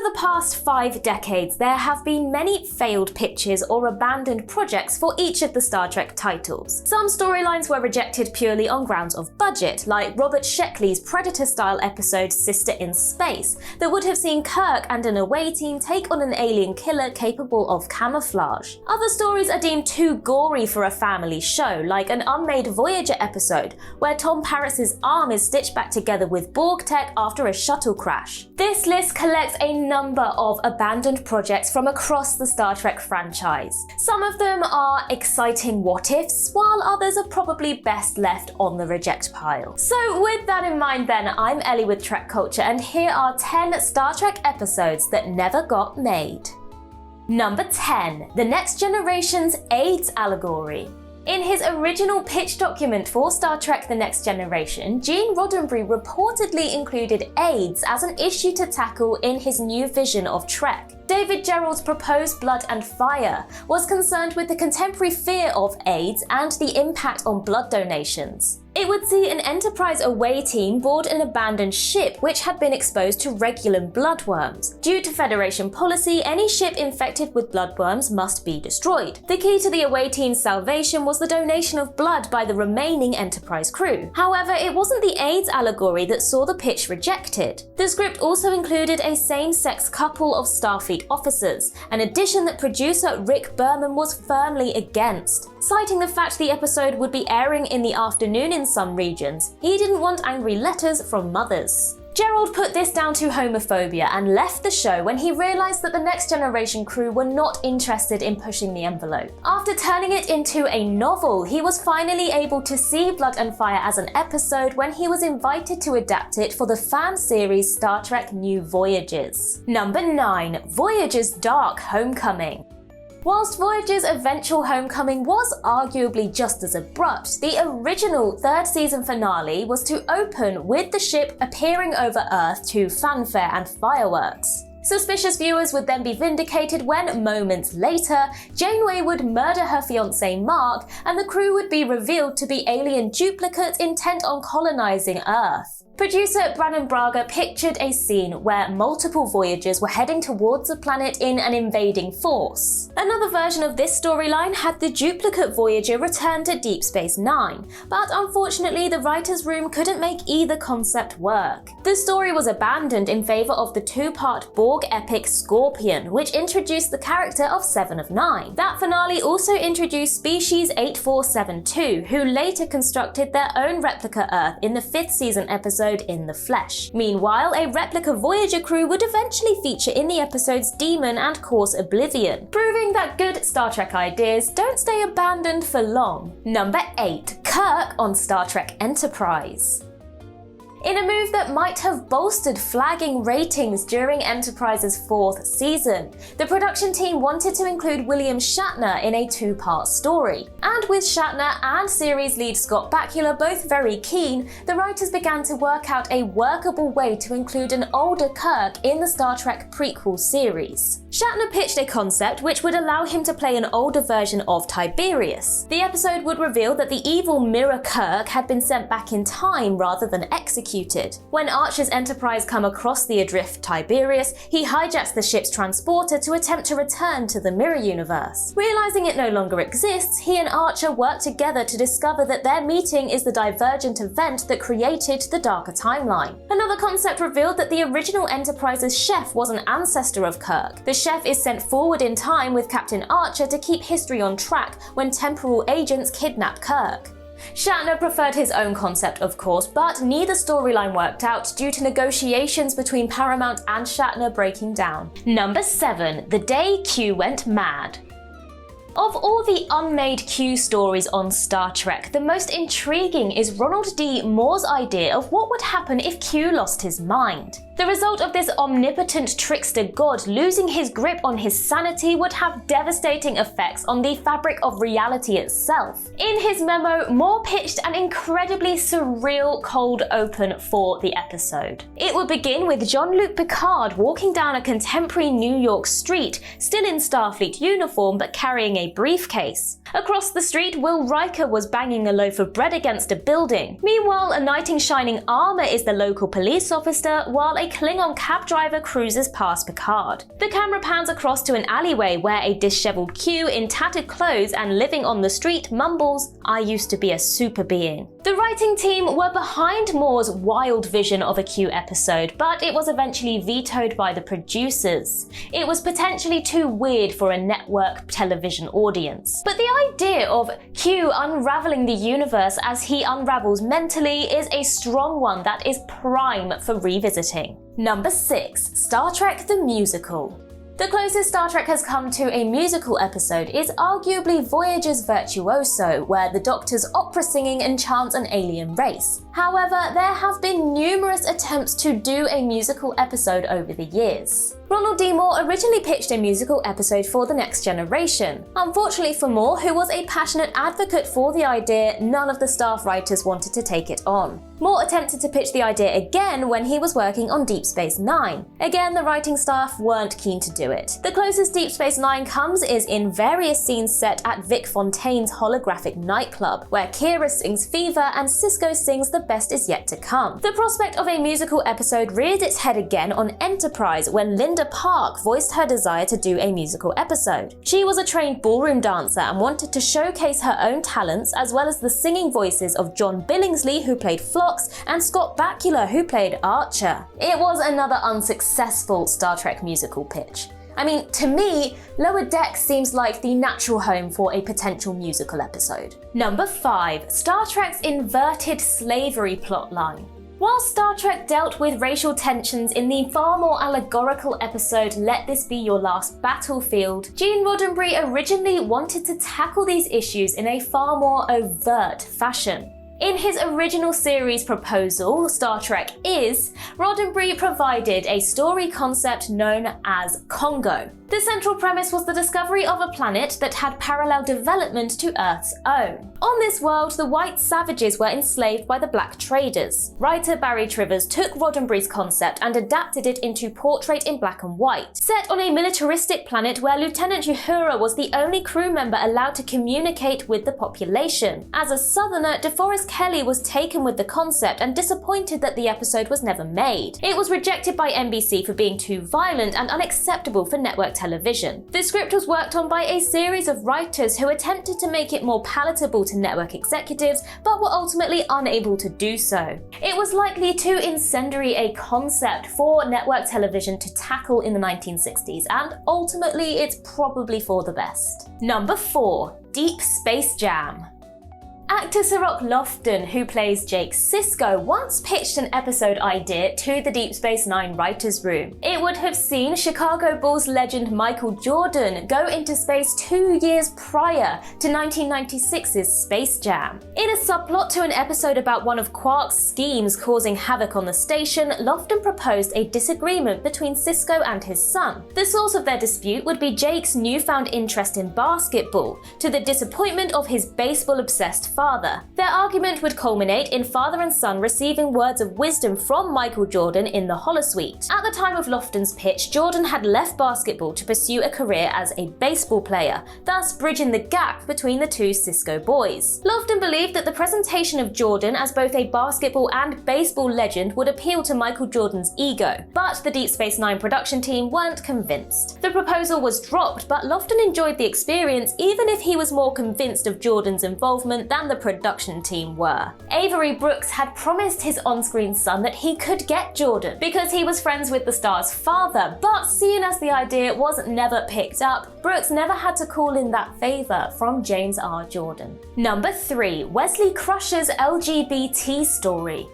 the past 5 decades, there have been many failed pitches or abandoned projects for each of the Star Trek titles. Some storylines were rejected purely on grounds of budget, like Robert Sheckley's Predator-style episode Sister in Space, that would have seen Kirk and an away team take on an alien killer capable of camouflage. Other stories are deemed too gory for a family show, like an unmade Voyager episode, where Tom Paris's arm is stitched back together with Borg tech after a shuttle crash. This list collects a number of abandoned projects from across the Star Trek franchise. Some of them are exciting what-ifs, while others are probably best left on the reject pile. So with that in mind then, I'm Ellie with Trek Culture, and here are 10 Star Trek episodes that never got made. Number 10. The Next Generation's AIDS Allegory. In his original pitch document for Star Trek The Next Generation, Gene Roddenberry reportedly included AIDS as an issue to tackle in his new vision of Trek. David Gerrold's proposed Blood and Fire was concerned with the contemporary fear of AIDS and the impact on blood donations. It would see an Enterprise away team board an abandoned ship which had been exposed to regular bloodworms. Due to Federation policy, any ship infected with bloodworms must be destroyed. The key to the away team's salvation was the donation of blood by the remaining Enterprise crew. However, it wasn't the AIDS allegory that saw the pitch rejected. The script also included a same-sex couple of Starfleet officers, an addition that producer Rick Berman was firmly against. Citing the fact the episode would be airing in the afternoon in some regions, he didn't want angry letters from mothers. Gerrold put this down to homophobia and left the show when he realised that the Next Generation crew were not interested in pushing the envelope. After turning it into a novel, he was finally able to see Blood and Fire as an episode when he was invited to adapt it for the fan series Star Trek New Voyages. Number 9. Voyager's Dark Homecoming. Whilst Voyager's eventual homecoming was arguably just as abrupt, the original 3rd season finale was to open with the ship appearing over Earth to fanfare and fireworks. Suspicious viewers would then be vindicated when, moments later, Janeway would murder her fiancé Mark and the crew would be revealed to be alien duplicates intent on colonizing Earth. Producer Brannon Braga pictured a scene where multiple Voyagers were heading towards the planet in an invading force. Another version of this storyline had the duplicate Voyager return to Deep Space Nine, but unfortunately the writer's room couldn't make either concept work. The story was abandoned in favour of the 2-part Borg epic Scorpion, which introduced the character of Seven of Nine. That finale also introduced Species 8472, who later constructed their own replica Earth in the 5th season episode In the Flesh. Meanwhile, a replica Voyager crew would eventually feature in the episodes Demon and Course Oblivion, proving that good Star Trek ideas don't stay abandoned for long. Number 8. Kirk on Star Trek Enterprise. In a move that might have bolstered flagging ratings during Enterprise's 4th season, the production team wanted to include William Shatner in a 2-part story. And with Shatner and series lead Scott Bakula both very keen, the writers began to work out a workable way to include an older Kirk in the Star Trek prequel series. Shatner pitched a concept which would allow him to play an older version of Tiberius. The episode would reveal that the evil Mirror Kirk had been sent back in time rather than executed. When Archer's Enterprise come across the adrift Tiberius, he hijacks the ship's transporter to attempt to return to the Mirror Universe. Realizing it no longer exists, he and Archer work together to discover that their meeting is the divergent event that created the darker timeline. Another concept revealed that the original Enterprise's chef was an ancestor of Kirk. The chef is sent forward in time with Captain Archer to keep history on track when temporal agents kidnap Kirk. Shatner preferred his own concept, of course, but neither storyline worked out due to negotiations between Paramount and Shatner breaking down. Number 7. The Day Q Went Mad. Of all the unmade Q stories on Star Trek, the most intriguing is Ronald D. Moore's idea of what would happen if Q lost his mind. The result of this omnipotent trickster god losing his grip on his sanity would have devastating effects on the fabric of reality itself. In his memo, Moore pitched an incredibly surreal cold open for the episode. It would begin with Jean-Luc Picard walking down a contemporary New York street, still in Starfleet uniform but carrying a a briefcase. Across the street, Will Riker was banging a loaf of bread against a building. Meanwhile, a knight in shining armor is the local police officer, while a Klingon cab driver cruises past Picard. The camera pans across to an alleyway where a disheveled Q in tattered clothes and living on the street mumbles, "I used to be a super being." The writing team were behind Moore's wild vision of a Q episode, but it was eventually vetoed by the producers. It was potentially too weird for a network television audience. But the idea of Q unraveling the universe as he unravels mentally is a strong one that is prime for revisiting. Number 6. Star Trek the Musical. The closest Star Trek has come to a musical episode is arguably Voyager's Virtuoso, where the Doctor's opera singing enchants an alien race. However, there have been numerous attempts to do a musical episode over the years. Ronald D. Moore originally pitched a musical episode for The Next Generation. Unfortunately for Moore, who was a passionate advocate for the idea, none of the staff writers wanted to take it on. Moore attempted to pitch the idea again when he was working on Deep Space Nine. Again, the writing staff weren't keen to do it. The closest Deep Space Nine comes is in various scenes set at Vic Fontaine's holographic nightclub, where Kira sings Fever and Sisko sings The Best Is Yet to Come. The prospect of a musical episode reared its head again on Enterprise when Linda Park voiced her desire to do a musical episode. She was a trained ballroom dancer and wanted to showcase her own talents, as well as the singing voices of John Billingsley, who played Phlox, and Scott Bakula, who played Archer. It was another unsuccessful Star Trek musical pitch. I mean, to me, Lower Decks seems like the natural home for a potential musical episode. Number 5. Star Trek's inverted slavery plotline. While Star Trek dealt with racial tensions in the far more allegorical episode Let This Be Your Last Battlefield, Gene Roddenberry originally wanted to tackle these issues in a far more overt fashion. In his original series proposal, Star Trek Is, Roddenberry provided a story concept known as Congo. The central premise was the discovery of a planet that had parallel development to Earth's own. On this world, the white savages were enslaved by the black traders. Writer Barry Trivers took Roddenberry's concept and adapted it into Portrait in Black and White, set on a militaristic planet where Lieutenant Uhura was the only crew member allowed to communicate with the population. As a Southerner, DeForest Kelley was taken with the concept and disappointed that the episode was never made. It was rejected by NBC for being too violent and unacceptable for network television. The script was worked on by a series of writers who attempted to make it more palatable to network executives, but were ultimately unable to do so. It was likely too incendiary a concept for network television to tackle in the 1960s, and ultimately it's probably for the best. Number 4. Deep Space Jam. Actor Cirroc Lofton, who plays Jake Sisko, once pitched an episode idea to the Deep Space Nine writers' room. It would have seen Chicago Bulls legend Michael Jordan go into space 2 years prior to 1996's Space Jam. In a subplot to an episode about one of Quark's schemes causing havoc on the station, Lofton proposed a disagreement between Sisko and his son. The source of their dispute would be Jake's newfound interest in basketball, to the disappointment of his baseball-obsessed father. Their argument would culminate in father and son receiving words of wisdom from Michael Jordan in the holosuite. At the time of Lofton's pitch, Jordan had left basketball to pursue a career as a baseball player, thus bridging the gap between the two Sisko boys. Lofton believed that the presentation of Jordan as both a basketball and baseball legend would appeal to Michael Jordan's ego, but the Deep Space Nine production team weren't convinced. The proposal was dropped, but Lofton enjoyed the experience even if he was more convinced of Jordan's involvement than the production team were. Avery Brooks had promised his on-screen son that he could get Jordan because he was friends with the star's father, but seeing as the idea was never picked up, Brooks never had to call in that favour from James R. Jordan. Number 3. Wesley Crusher's LGBT story.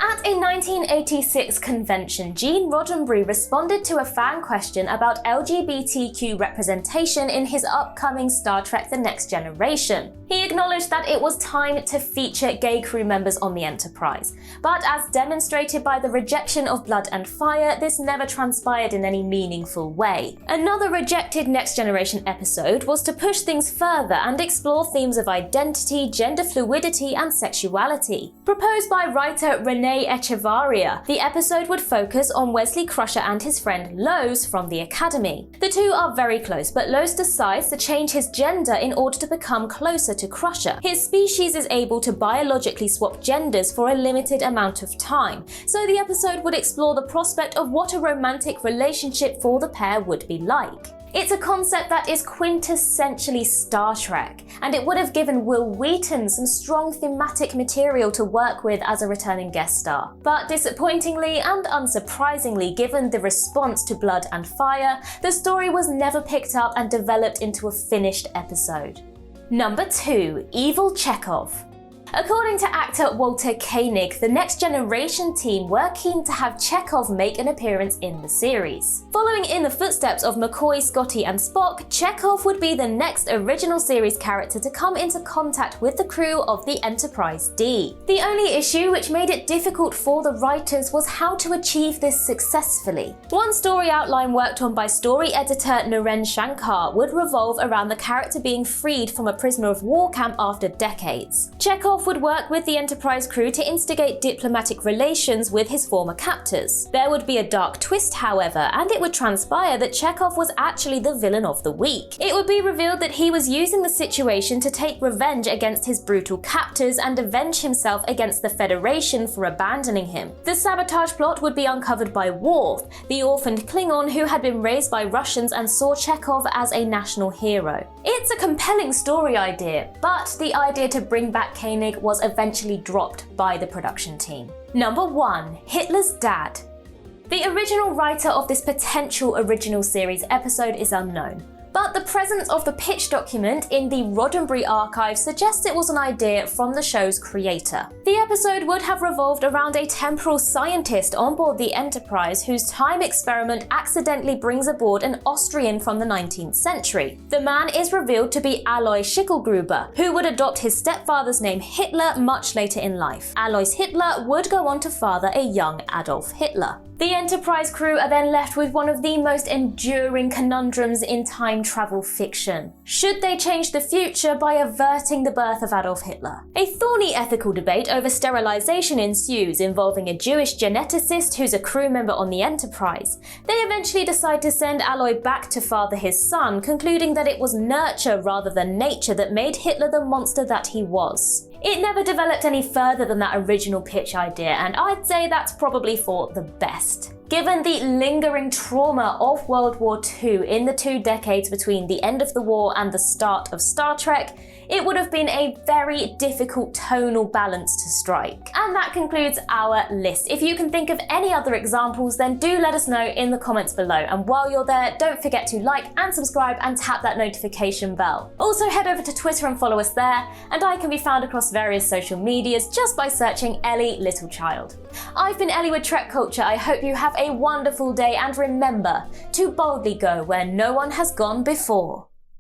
At a 1986 convention, Gene Roddenberry responded to a fan question about LGBTQ representation in his upcoming Star Trek The Next Generation. He acknowledged that it was time to feature gay crew members on the Enterprise, but as demonstrated by the rejection of Blood and Fire, this never transpired in any meaningful way. Another rejected Next Generation episode was to push things further and explore themes of identity, gender fluidity, and sexuality. Proposed by writer Renee Renee Echevarria. The episode would focus on Wesley Crusher and his friend Lowe's from the academy. The two are very close, but Lowe's decides to change his gender in order to become closer to Crusher. His species is able to biologically swap genders for a limited amount of time, so the episode would explore the prospect of what a romantic relationship for the pair would be like. It's a concept that is quintessentially Star Trek, and it would have given Will Wheaton some strong thematic material to work with as a returning guest star. But disappointingly and unsurprisingly, given the response to Blood and Fire, the story was never picked up and developed into a finished episode. Number 2. Evil CHEKOV. According to actor Walter Koenig, the Next Generation team were keen to have CHEKOV make an appearance in the series. Following in the footsteps of McCoy, Scotty and Spock, CHEKOV would be the next original series character to come into contact with the crew of the Enterprise D. The only issue which made it difficult for the writers was how to achieve this successfully. One story outline worked on by story editor Naren Shankar would revolve around the character being freed from a prisoner of war camp after decades. CHEKOV would work with the Enterprise crew to instigate diplomatic relations with his former captors. There would be a dark twist, however, and it would transpire that CHEKOV was actually the villain of the week. It would be revealed that he was using the situation to take revenge against his brutal captors and avenge himself against the Federation for abandoning him. The sabotage plot would be uncovered by Worf, the orphaned Klingon who had been raised by Russians and saw CHEKOV as a national hero. It's a compelling story idea, but the idea to bring back Koenig was eventually dropped by the production team. Number 1. Hitler's Dad. The original writer of this potential original series episode is unknown, but the presence of the pitch document in the Roddenberry archive suggests it was an idea from the show's creator. The episode would have revolved around a temporal scientist on board the Enterprise whose time experiment accidentally brings aboard an Austrian from the 19th century. The man is revealed to be Alois Schicklgruber, who would adopt his stepfather's name Hitler much later in life. Alois Hitler would go on to father a young Adolf Hitler. The Enterprise crew are then left with one of the most enduring conundrums in time travel fiction. Should they change the future by averting the birth of Adolf Hitler? A thorny ethical debate over sterilization ensues, involving a Jewish geneticist who's a crew member on the Enterprise. They eventually decide to send Aloy back to father his son, concluding that it was nurture rather than nature that made Hitler the monster that he was. It never developed any further than that original pitch idea, and I'd say that's probably for the best. Given the lingering trauma of World War II in the 2 decades between the end of the war and the start of Star Trek, it would have been a very difficult tonal balance to strike. And that concludes our list. If you can think of any other examples, then do let us know in the comments below. And while you're there, don't forget to like and subscribe and tap that notification bell. Also head over to Twitter and follow us there, and I can be found across various social medias just by searching Ellie Littlechild. I've been Ellie with Trek Culture. I hope you have a wonderful day, and remember to boldly go where no one has gone before.